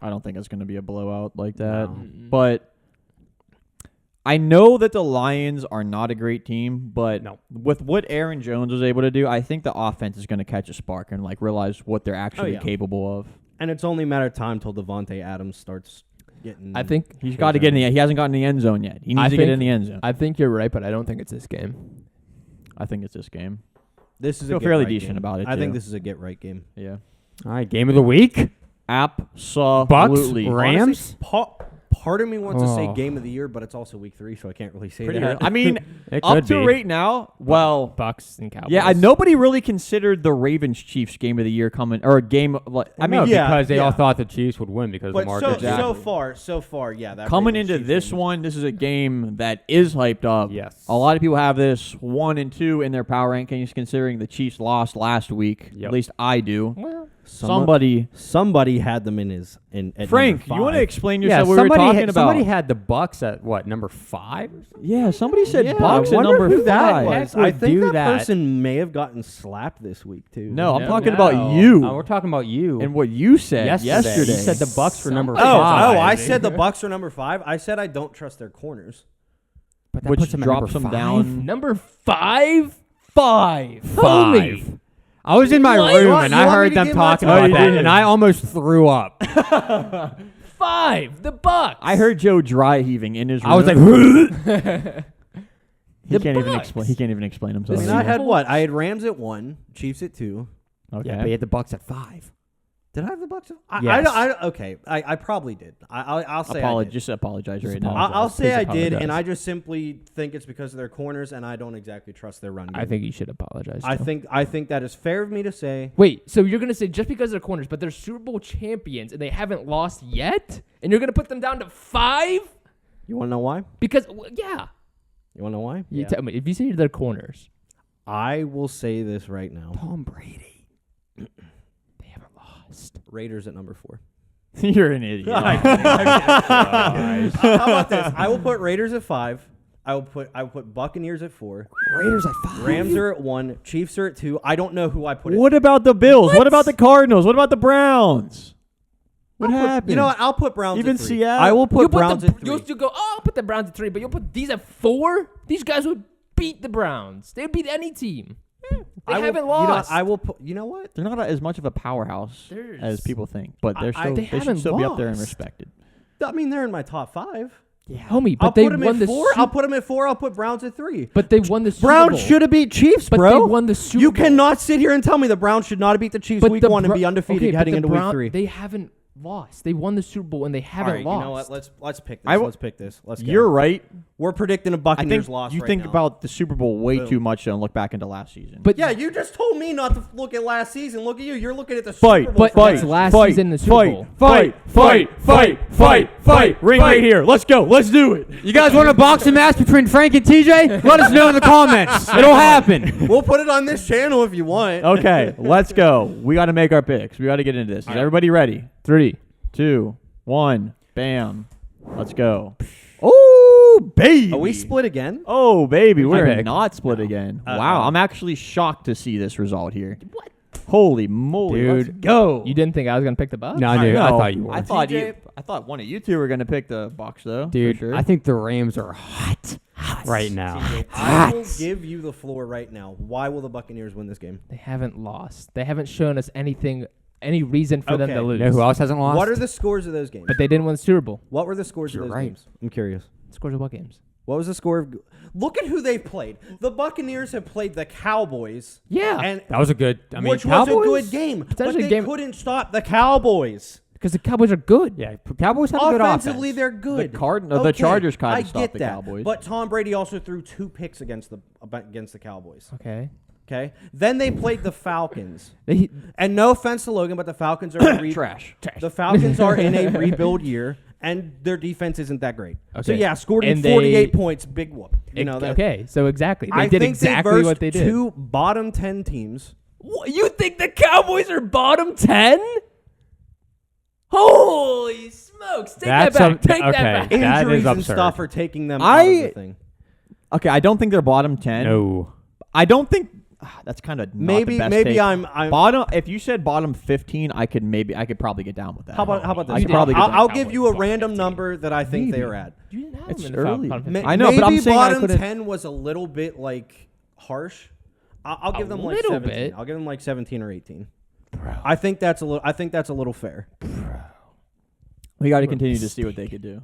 C: I don't think it's going to be a blowout like that.
A: No.
C: But I know that the Lions are not a great team, but
A: No.
C: with what Aaron Jones was able to do, I think the offense is going to catch a spark and like realize what they're actually
F: yeah.
C: capable of.
F: And it's only a matter of time till Devontae Adams starts getting.
H: I think
C: He's got to get in the. He hasn't gotten in the end zone yet. He needs
H: I
C: to get
H: think-
C: in the end zone.
H: I think you're right, but I don't think it's this game.
C: I think it's this game.
F: This is
C: feel
F: a get
C: fairly
F: right
C: decent
F: game.
C: about it,
F: I think
C: too.
F: this is a get right game.
C: Yeah.
A: All right, game of the week.
C: Absolutely.
A: Rams?
F: Honestly, part of me wants to say
A: Oh.
F: game of the year, but it's also week 3, so I can't really say
C: Pretty
F: that.
C: early. I mean,
A: It
C: up
A: could
C: to
A: be.
C: right now, well,
H: Bucks and Cowboys.
C: yeah, nobody really considered the Ravens Chiefs game of the year coming or a game. I mean,
A: No,
F: yeah,
A: because they all
F: yeah.
A: thought the Chiefs would win because of
F: But
A: Lamar
F: so
A: Jackson.
F: so far, yeah. That
C: coming
F: Ravens
C: into
F: Chiefs
C: this
F: game-
C: one, this is a game that is hyped up.
A: Yes.
C: A lot of people have this 1 and 2 in their power rankings, considering the Chiefs lost last week.
A: Yep.
C: At least I do.
H: Well,
C: Somebody,
F: had them in his in. At
C: Frank,
F: number
C: you want to
F: 5.
C: explain
A: Yeah,
C: yourself? What we were talking about.
A: somebody had the Bucks at what, number 5?
C: Yeah, somebody said
A: Yeah,
C: Bucks
A: I
C: at
A: wonder
C: number
A: who that
C: 5.
A: was.
F: I
A: would
F: think
A: do
F: that,
A: that.
F: person may have gotten slapped this week too.
C: No, I'm
H: No.
C: talking about
H: No.
C: you
A: We're talking about you.
C: and what you said yesterday.
A: You said the Bucks for number
F: Oh,
A: 5.
F: I said the Bucks are number 5. I said I don't trust their corners.
A: But that
C: which
A: puts them at
C: drops
A: number
C: them
A: 5?
C: down.
H: number 5? 5.
A: 5. I was in my
H: What?
A: room
F: What?
A: and
F: You
A: I
F: want me
A: heard
F: to
A: them
F: give my
A: talking
F: top
A: about
C: you
A: that,
C: did.
A: and I almost threw up.
H: 5. The Bucks.
C: I heard Joe dry heaving in his room.
A: I was like,
C: he
H: the
C: can't even
H: Bucks.
C: explain. He can't even explain himself.
F: I mean, I had what? I had Rams at 1, Chiefs at 2.
C: Okay.
A: yeah, but he had the Bucks at 5.
F: Did I have the Bucks?
A: Yes.
F: Okay, I probably did. I'll say I did.
C: Just apologize
A: Just
C: right now.
A: apologize.
F: I'll say
A: Please
F: I did,
A: apologize.
F: and I just simply think it's because of their corners, and I don't exactly trust their run game.
H: I think you should apologize.
F: I
H: too.
F: think that is fair of me to say.
H: Wait, so you're gonna say just because they're corners, but they're Super Bowl champions and they haven't lost yet, and you're gonna put them down to 5?
F: You want to know why?
H: Because yeah,
F: You want to know why?
H: you tell me if you say they're corners,
F: I will say this right now.
A: Tom Brady.
H: they haven't lost.
F: Raiders at number 4.
C: You're an idiot.
F: How about this? I will put Raiders at 5. I will put Buccaneers at 4.
A: Raiders at 5.
F: Rams are at 1. Chiefs are at 2. I don't know who I put.
C: What about the Bills? What about the Cardinals? What about the Browns? What happened?
F: You know what? I'll put Browns
C: Even
F: at 3.
C: Seattle?
F: I will put
H: You
F: Browns at 3.
H: You'll go. Oh, I'll put the Browns at 3, but you'll put these at 4. These guys would beat the Browns. They would beat any team. They haven't lost.
F: I will put. You know what?
C: They're not as much of a powerhouse
H: There's-
C: as people think, but they're
F: I-
C: still,
H: they
C: they should
H: haven't
C: still be up there and
H: lost.
C: respected.
F: I mean, they're in my top 5.
H: Homie, but
F: I'll
H: they
F: put them
H: won
F: at
H: the
F: 4.
H: Sup-
F: I'll put them at 4. I'll put Browns at 3.
H: But they won the Super
F: Browns
H: Bowl.
F: should have beat Chiefs,
H: But
F: bro.
H: they won the Super
F: You
H: Bowl.
F: cannot sit here and tell me the Browns should not have beat the Chiefs week 1 and be undefeated
H: Okay, but
F: heading
H: the
F: into week 3.
H: They haven't lost. They won the Super Bowl and they haven't
F: All right,
H: lost.
F: you know what? Let's pick this.
C: I w-
F: Let's pick this. Let's go.
C: You're right.
F: We're predicting a
C: I
F: Buccaneers
C: think
F: loss.
C: you
F: right
C: think
F: now.
C: about the Super Bowl way
F: Boom.
C: too much and look back into last season.
H: But
F: Yeah, you just told me not to look at last season. Look at you. You're looking at the
C: Fight,
F: Super Bowl.
H: but
F: for
H: that's
F: next
H: last
F: year.
H: season in the Super Bowl.
C: Ring right here. Let's go. Let's do it.
A: You guys want a boxing match between Frank and TJ? Let us know in the comments. It'll happen.
F: We'll put it on this channel if you want.
C: Okay, let's go. We got to make our picks. We got to get into this. Is everybody ready?
H: 3.
C: 2, 1, bam. Let's go. Oh, baby.
F: Are we split again?
C: Oh, baby. We're
A: pick?
C: not split again.
F: Uh-oh.
C: Wow. I'm actually shocked to see this result here. What? Holy moly.
A: Dude.
C: Let's go.
H: You didn't think I was gonna pick the Bucks?
A: No, dude, I
C: No,
A: thought you were.
C: I thought one of you two were going to pick the Bucks, though.
A: Dude,
C: for sure.
A: I think the Rams are hot right now.
F: I will give you the floor right now. Why will the Buccaneers win this game?
H: They haven't lost. They haven't shown us anything, any reason for them
F: Okay.
H: to lose.
A: You know who else hasn't lost?
F: What are the scores of those games?
H: But they didn't win the Super Bowl.
F: What were the scores
A: You're
F: of those
A: right.
F: games? I'm curious.
H: Scores of what games?
F: What was the score of? Look at who they've played. The Buccaneers have played the Cowboys.
H: Yeah.
F: and
A: That was a good. I mean,
F: which
A: Cowboys,
F: was a good game, but
H: Potentially
F: they
H: game-
F: couldn't stop the Cowboys.
H: Because the Cowboys are good.
A: Yeah, Cowboys have a good
F: Offensively,
A: offense.
F: they're good.
C: the Chargers kinda
F: I
C: stopped
F: get
C: the
F: that.
C: Cowboys.
F: But Tom Brady also threw 2 picks against the Cowboys.
H: Okay.
F: Okay. Then they played the Falcons.
H: They,
F: And no offense to Logan, but the Falcons are
C: Trash.
F: The Falcons are in a rebuild year, and their defense isn't that great. So
H: Okay.
F: yeah, scored
H: And
F: 48 points, big whoop. You know that.
H: okay, so exactly. They
F: I
H: did
F: think
H: exactly
F: they versed
H: what they did.
F: 2 bottom 10 teams.
H: You think the Cowboys are bottom 10? Holy smokes. jokes. Take that back. Take that back.
A: That is
F: Injuries and
A: absurd.
F: stuff are taking them out of the thing.
C: Okay, I don't think they're bottom 10.
A: No.
C: I don't think that's kind of
F: Maybe I'm
C: bottom. If you said bottom 15, I could probably get down with that.
F: How about
C: I
F: this?
C: could probably get down.
F: I'll give you a random number that I think they are at.
H: You didn't have
C: It's
H: him in the
C: early.
H: top 15.
C: I know, but I'm
F: maybe
C: saying I
F: bottom
C: could've-
F: 10 was a little bit like harsh. I'll give them like
H: little
F: 17.
H: bit.
F: I'll give them like 17 or 18. I think that's a little fair.
C: We got to continue to see what they could do.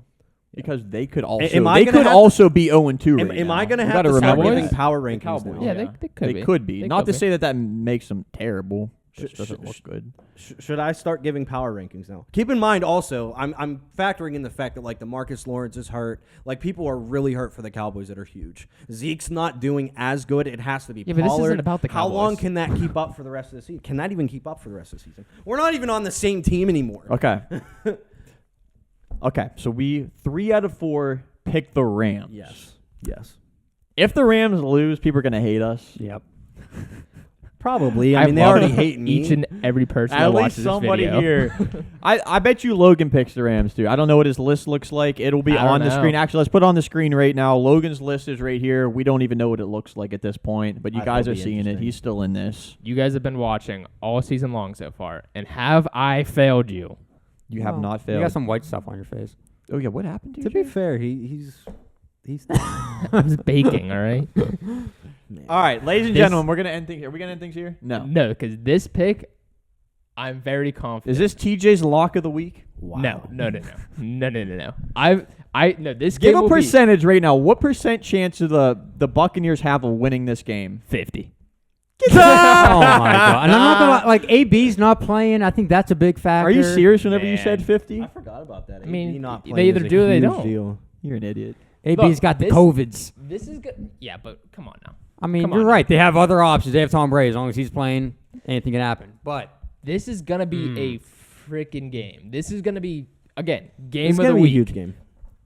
C: Because they could also
F: Am I
C: they
F: gonna
C: could
F: have
C: also be 0-2 right
F: Am
C: now.
F: I going to
C: You
F: have
C: gotta
F: to start
C: remember
F: giving
C: that.
F: power rankings
C: Cowboys.
F: now?
H: Yeah, they could
C: They
H: be.
C: could be.
H: They
C: Not
H: could
C: to say that makes them terrible. It doesn't look good.
F: Should I start giving power rankings now? Keep in mind also, I'm factoring in the fact that like the Marcus Lawrence is hurt. Like people are really hurt for the Cowboys that are huge. Zeke's not doing as good. It has to be
H: Yeah, but this
F: Pollard.
H: isn't about the
F: How long
H: Cowboys.
F: can that keep up for the rest of the season? Can that even keep up for the rest of the season? We're not even on the same team anymore.
C: Okay. Okay, so we 3 out of 4 pick the Rams.
F: Yes.
C: If the Rams lose, people are going to hate us.
A: Yep.
F: Probably. I mean, they already hate me.
H: Each and every person that
C: At least
H: watches
C: somebody
H: this video.
C: here. I bet you Logan picks the Rams too. I don't know what his list looks like. It'll be
H: I don't
C: on the
H: know.
C: screen. Actually, let's put it on the screen right now. Logan's list is right here. We don't even know what it looks like at this point, but you guys are
F: That'll be
C: seeing it.
F: interesting.
C: He's still in this.
H: You guys have been watching all season long so far, and have I failed you?
C: You have not failed.
A: You got some white stuff on your face.
C: Oh yeah, what happened to you?
F: To be fair, he's
H: I was baking, all right?
C: All right, ladies and
H: This-
C: gentlemen, we're gonna end things. Are we gonna end things here? No.
H: No, because this pick, I'm very confident.
C: Is this TJ's lock of the week?
H: No. No. No. This
C: Give
H: game
C: a
H: will be
C: percentage right now. What percent chance do the Buccaneers have of winning this game?
H: 50.
A: Oh my god! And I'm not gonna like AB's not playing. I think that's a big factor.
C: Are you serious? Whenever you
H: Man.
C: said 50,
F: I forgot about that.
H: I mean,
F: AB not
H: they
F: playing
H: either
F: is a
H: do or they
F: huge
H: don't.
F: Deal.
C: you're an idiot.
A: AB's
H: Look,
A: got the
H: this-
A: COVIDs.
H: This is good. Yeah, but come on now.
A: I mean,
H: Come
A: you're
H: on
A: right. They have other options. They have Tom Brady. As long as he's playing, anything can happen. But
H: This is gonna be a freaking game. This is gonna be again game
F: It's
H: of
F: gonna
H: the
F: be
H: week.
F: a huge game.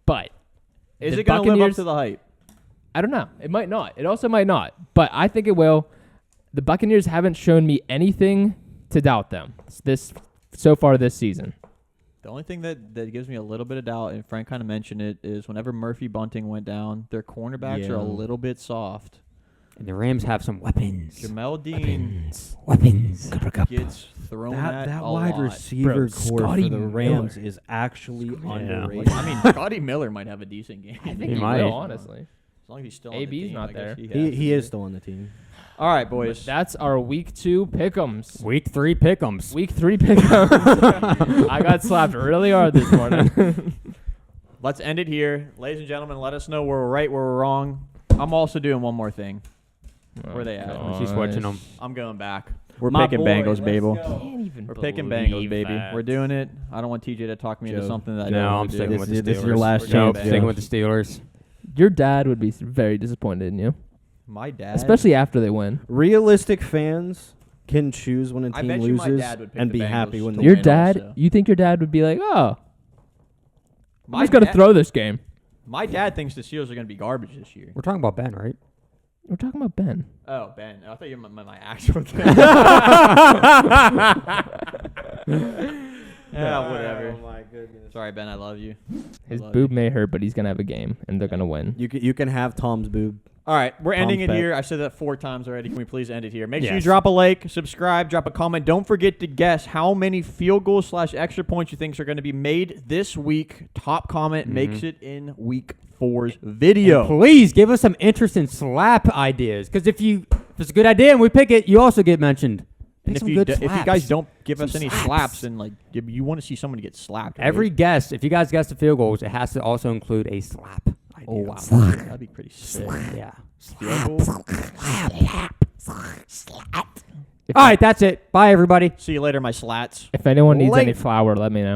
H: But
C: Is
H: the
C: it going to live up
H: Buccaneers-
C: to the hype?
H: I don't know. It might not. It also might not. But I think it will. The Buccaneers haven't shown me anything to doubt them so far this season.
C: The only thing that gives me a little bit of doubt, and Frank kind of mentioned it, is whenever Murphy Bunting went down, their cornerbacks are a little bit soft.
A: and the Rams have some weapons.
C: Jamel Dean
A: Weapons.
C: gets thrown at
F: That
C: a
F: wide
C: lot.
F: receiver
H: Bro,
F: core
H: Scotty
F: for the Rams
H: Miller.
F: is actually underrated.
C: I mean, Scotty Miller might have a decent game.
H: I think
A: He
H: he
A: might.
H: will, honestly.
C: As long as he's still on
H: AB's
C: the team,
H: not
C: I guess
H: there.
C: He, has
F: He
C: to
F: is
C: be.
F: still on the team.
C: All right,
H: But
C: boys.
H: that's our week 2 pick'ems.
A: Week 3 pick'ems.
H: Week 3 pick'ems. I got slapped really hard this morning.
C: Let's end it here. Ladies and gentlemen, let us know where we're right, where we're wrong. I'm also doing one more thing. Where they at?
A: Is he switching them?
C: I'm going back. We're
F: My
C: picking
F: boy,
C: Bengals,
F: let's
C: baby.
F: go.
H: Can't even
C: We're picking
H: believe
C: Bengals, baby.
H: that.
C: We're doing it. I don't want TJ to talk me into
F: Joe.
C: something that I
A: No,
C: don't
A: I'm
C: want to
A: sticking
C: do.
A: with the Steelers.
F: This is your last
A: Nope,
C: chance,
A: sticking
C: Joe.
A: with the Steelers.
H: Your dad would be very disappointed in you,
C: My dad.
H: especially after they win.
F: Realistic fans can choose when a
C: I
F: team
C: bet you my
F: loses
C: dad would pick
F: and
C: the
F: be happy
C: Bengals
F: when
C: to
F: they
H: Your
C: win
H: dad,
C: also.
H: you think your dad would be like, oh, I'm
C: My
H: just going to
C: dad-
H: throw this game.
C: My dad thinks the Steelers are going to be garbage this year.
A: We're talking about Ben, right?
H: We're talking about Ben.
C: Oh, Ben. I thought you meant my actual thing. Yeah, whatever.
F: my goodness.
C: Sorry, Ben. I love you.
H: His
C: love
H: boob may hurt, but he's going to have a game, and they're going to win.
F: You can have Tom's boob.
C: All right, we're ending it
F: Tom's back.
C: here. I said that 4 times already. Can we please end it here? Make sure you
A: Yes.
C: drop a like, subscribe, drop a comment. Don't forget to guess how many field goals / extra points you think are going to be made this week. Top comment makes it in week 4's video.
A: And please give us some interesting slap ideas. Because if it's a good idea and we pick it, you also get mentioned.
C: And
A: Pick
C: if
A: some
C: you,
A: good
C: if you
A: slaps.
C: guys don't give us
A: Some
C: any
A: slaps.
C: slaps, then like you want to see somebody get slapped. right?
A: Every guess, if you guys guess the field goals, it has to also include a slap idea.
C: Oh wow, that'd be pretty sick.
A: Yeah.
C: Field goal.
A: All right, that's it. Bye, everybody.
C: See you later, my slats.
H: If anyone needs
F: Late.
H: any flour, let me know.